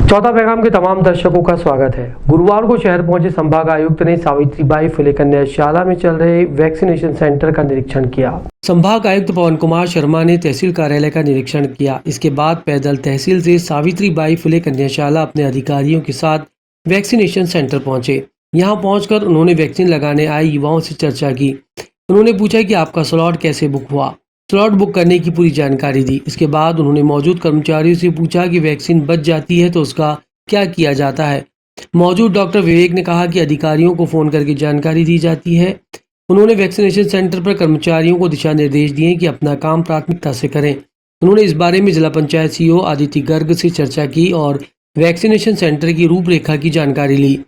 चौथा पैगाम के तमाम दर्शकों का स्वागत है। गुरुवार को शहर पहुंचे संभाग आयुक्त ने सावित्रीबाई फुले कन्याशाला में चल रहे वैक्सीनेशन सेंटर का निरीक्षण किया। संभाग आयुक्त पवन कुमार शर्मा ने तहसील कार्यालय का निरीक्षण किया। इसके बाद पैदल तहसील से सावित्रीबाई फुले कन्याशाला अपने अधिकारियों के साथ वैक्सीनेशन सेंटर पहुंचे। यहाँ पहुंचकर उन्होंने वैक्सीन लगाने आए युवाओं से चर्चा की। उन्होंने पूछा कि आपका स्लॉट कैसे बुक हुआ। स्लॉट बुक करने की पूरी जानकारी दी। इसके बाद उन्होंने मौजूद कर्मचारियों से पूछा कि वैक्सीन बच जाती है तो उसका क्या किया जाता है। मौजूद डॉक्टर विवेक ने कहा कि अधिकारियों को फोन करके जानकारी दी जाती है। उन्होंने वैक्सीनेशन सेंटर पर कर्मचारियों को दिशा निर्देश दिए कि अपना काम प्राथमिकता से करें। उन्होंने इस बारे में जिला पंचायत सीईओ आदित्य गर्ग से चर्चा की और वैक्सीनेशन सेंटर की रूपरेखा की जानकारी ली।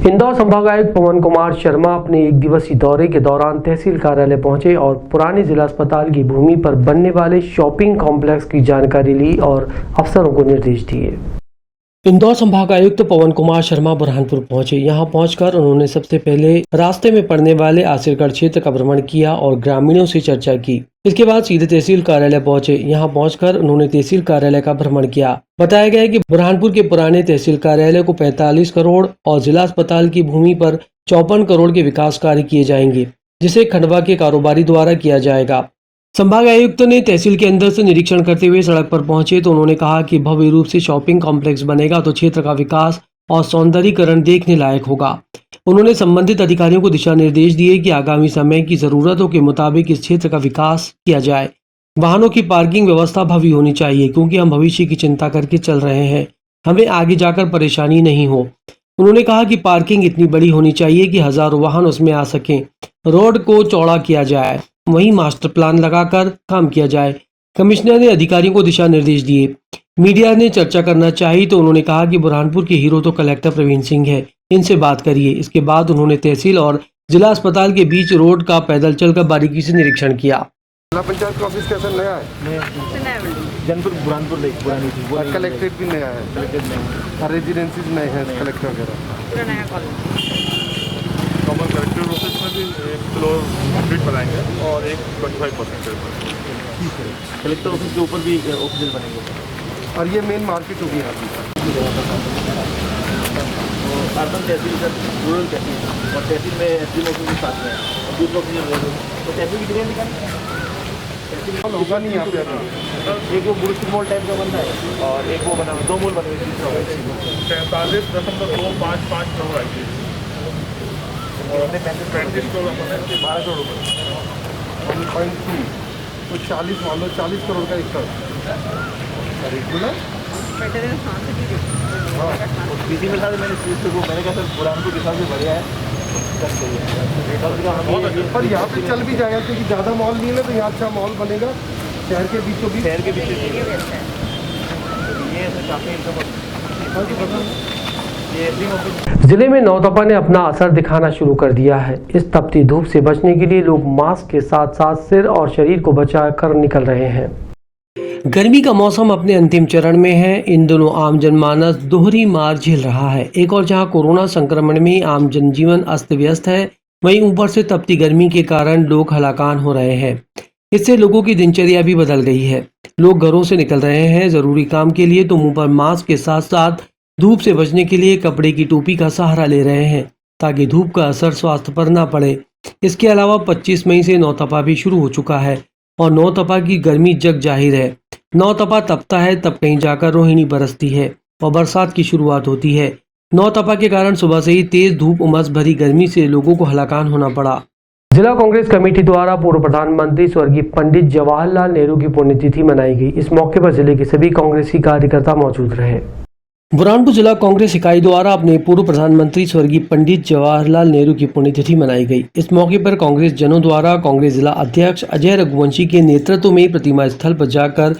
इंदौर संभागायुक्त पवन कुमार शर्मा अपने एक दिवसीय दौरे के दौरान तहसील कार्यालय पहुंचे और पुराने जिला अस्पताल की भूमि पर बनने वाले शॉपिंग कॉम्प्लेक्स की जानकारी ली और अफसरों को निर्देश दिए। इंदौर संभागायुक्त पवन कुमार शर्मा बुरहानपुर पहुंचे। यहां पहुंचकर उन्होंने सबसे पहले रास्ते में पड़ने वाले आसिरगढ़ क्षेत्र का भ्रमण किया और ग्रामीणों से चर्चा की। इसके बाद सीधे तहसील कार्यालय पहुंचे। यहां पहुंचकर उन्होंने तहसील कार्यालय का भ्रमण किया। बताया गया है कि बुरहानपुर के पुराने तहसील कार्यालय को 45 करोड़ और जिला अस्पताल की भूमि पर 54 करोड़ के विकास कार्य किए जाएंगे, जिसे खंडवा के कारोबारी द्वारा किया जाएगा। संभाग आयुक्त ने तहसील के अंदर से निरीक्षण करते हुए सड़क पर पहुंचे तो उन्होंने कहा कि भव्य रूप से शॉपिंग कॉम्प्लेक्स बनेगा तो क्षेत्र का विकास और सौंदर्यीकरण देखने लायक होगा। उन्होंने संबंधित अधिकारियों को दिशा निर्देश दिए कि आगामी समय की जरूरतों के मुताबिक इस क्षेत्र का विकास किया जाए। वाहनों की पार्किंग व्यवस्था भव्य होनी चाहिए क्योंकि हम भविष्य की चिंता करके चल रहे हैं, हमें आगे जाकर परेशानी नहीं हो। उन्होंने कहा कि पार्किंग इतनी बड़ी होनी चाहिए कि हजारों वाहन उसमें आ सकें। रोड को चौड़ा किया जाए, वहीं मास्टर प्लान लगाकर काम किया जाए। कमिश्नर ने अधिकारियों को दिशा निर्देश दिए। मीडिया ने चर्चा करना चाहिए तो उन्होंने कहा कि बुरहानपुर के हीरो तो कलेक्टर प्रवीण सिंह है, इनसे बात करिए। इसके बाद उन्होंने तहसील और जिला अस्पताल के बीच रोड का पैदल चलकर बारीकी से निरीक्षण किया। जिला पंचायत का ऑफिस कैसा नया है? जनपुर बुरहानपुर पुरानी थी। कलेक्ट्रेट भी नया है। रेजिडेंसीज नए हैं, कलेक्टर वगैरह। कॉमन कलेक्टर ऑफिस में भी एक फ्लोर कंप्लीट बनाएंगे और एक 25% कलेक्टर ऑफिस के ऊपर भी ऑफिस बनेंगे और ये मेन मार्केट होगी यहाँ की। अर्बन तहसील का रूरल तहसील और तहसील में एसडीएम ऑफिस के साथ में और दूसरे ऑफिस तो तहसील की डिजाइन दिखाएंगे। होगा नहीं यहाँ पे। एक वो बुरुस्टिक मॉल टाइप का बनता है और एक वो बना 2 मॉल बने हुए 43.255 करोड़ आएगी और 35 करोड़ 12 करोड़ रुपये 1.2 तो 40 मान लो 40 करोड़ का एकड़। इसी में साथ मैंने कहा सर बुरहानपुर के हिसाब से बढ़िया है। पर यहाँ पे चल भी जाएगा क्योंकि ज़्यादा मॉल नहीं है ना, तो यहाँ अच्छा मॉल बनेगा शहर के बीचों बीच। शहर के बीच ये जिले में नौतपा ने अपना असर दिखाना शुरू कर दिया है। इस तपती धूप से बचने के लिए लोग मास्क के साथ साथ सिर और शरीर को बचाकर निकल रहे हैं। गर्मी का मौसम अपने अंतिम चरण में है। इन दिनों आम जनमानस दोहरी मार झेल रहा है। एक और जहां कोरोना संक्रमण में आम जनजीवन अस्त व्यस्त है, वहीं ऊपर से तपती गर्मी के कारण लोग हलाकान हो रहे हैं। इससे लोगों की दिनचर्या भी बदल गई है। लोग घरों से निकल रहे हैं जरूरी काम के लिए तो मुंह पर मास्क के साथ साथ धूप से बचने के लिए कपड़े की टोपी का सहारा ले रहे हैं ताकि धूप का असर स्वास्थ्य पर न पड़े। इसके अलावा 25 मई से नौतपा भी शुरू हो चुका है और नौतपा की गर्मी जग जाहिर है। नौतपा तपता है तब कहीं जाकर रोहिणी बरसती है और बरसात की शुरुआत होती है। नौतपा के कारण सुबह से ही तेज धूप उमस भरी गर्मी से लोगों को हलाकान होना पड़ा। जिला कांग्रेस कमेटी द्वारा पूर्व प्रधानमंत्री स्वर्गीय पंडित जवाहरलाल नेहरू की पुण्यतिथि मनाई गई। इस मौके पर जिले के सभी कांग्रेसी कार्यकर्ता मौजूद रहे। बुरहानपुर जिला कांग्रेस इकाई द्वारा अपने पूर्व प्रधानमंत्री स्वर्गीय पंडित जवाहरलाल नेहरू की पुण्यतिथि मनाई गई। इस मौके पर कांग्रेस जनों द्वारा कांग्रेस जिला अध्यक्ष अजय रघुवंशी के नेतृत्व में प्रतिमा स्थल पर जाकर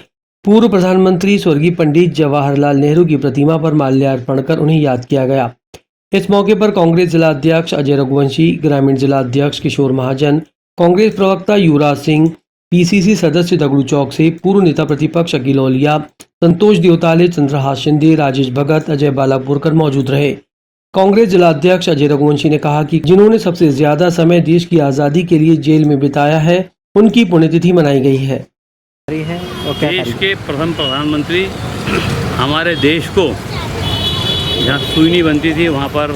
पूर्व प्रधानमंत्री स्वर्गीय पंडित जवाहरलाल नेहरू की प्रतिमा पर माल्यार्पण कर उन्हें याद किया गया। इस मौके पर कांग्रेस जिला अध्यक्ष अजय रघुवंशी, ग्रामीण जिला अध्यक्ष किशोर महाजन, कांग्रेस प्रवक्ता युवराज सिंह, पीसीसी सदस्य दगड़ू चौक से पूर्व नेता प्रतिपक्ष अकील औलिया, संतोष देवताले, चंद्रहास शिंदे, राजेश भगत, अजय बालापुरकर मौजूद रहे। कांग्रेस जिला अध्यक्ष अजय रघुवंशी ने कहा कि जिन्होंने सबसे ज्यादा समय देश की आजादी के लिए जेल में बिताया है, उनकी पुण्यतिथि मनाई गई है। देश के प्रथम प्रधानमंत्री हमारे देश को जहाँ सुई नहीं बनती थी वहाँ पर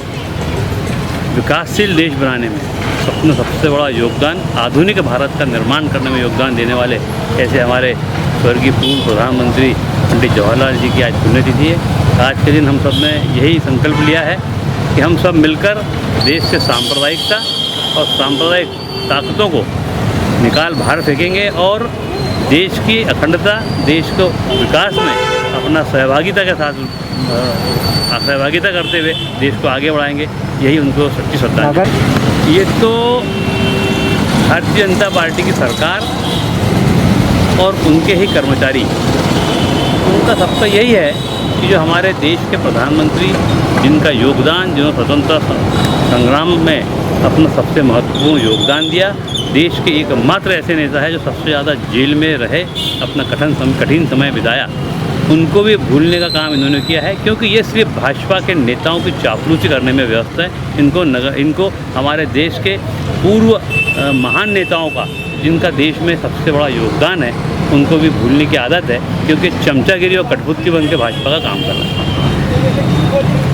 विकासशील देश बनाने में अपना सबसे बड़ा योगदान, आधुनिक भारत का निर्माण करने में योगदान देने वाले ऐसे हमारे स्वर्गीय पूर्व प्रधानमंत्री पंडित जवाहरलाल जी की आज पुण्यतिथि है। आज के दिन हम सब ने यही संकल्प लिया है कि हम सब मिलकर देश से सांप्रदायिकता और सांप्रदायिक ताकतों को निकाल बाहर फेंकेंगे और देश की अखंडता, देश को विकास में अपना सहभागिता के साथ सहभागिता करते हुए देश को आगे बढ़ाएंगे। यही उनको सच्ची श्रद्धांजलि। ये तो भारतीय जनता पार्टी की सरकार और उनके ही कर्मचारी, उनका सबका यही है कि जो हमारे देश के प्रधानमंत्री जिनका योगदान, जिन्होंने स्वतंत्रता संग्राम में अपना सबसे महत्वपूर्ण योगदान दिया, देश के एकमात्र ऐसे नेता है जो सबसे ज़्यादा जेल में रहे, अपना कठिन समय बिताया, उनको भी भूलने का काम इन्होंने किया है। क्योंकि ये सिर्फ भाजपा के नेताओं की चापलूसी करने में व्यस्त है। इनको हमारे देश के पूर्व महान नेताओं का, जिनका देश में सबसे बड़ा योगदान है, उनको भी भूलने की आदत है, क्योंकि चमचागिरी और कठपुतली बन के भाजपा का काम कर रहा है।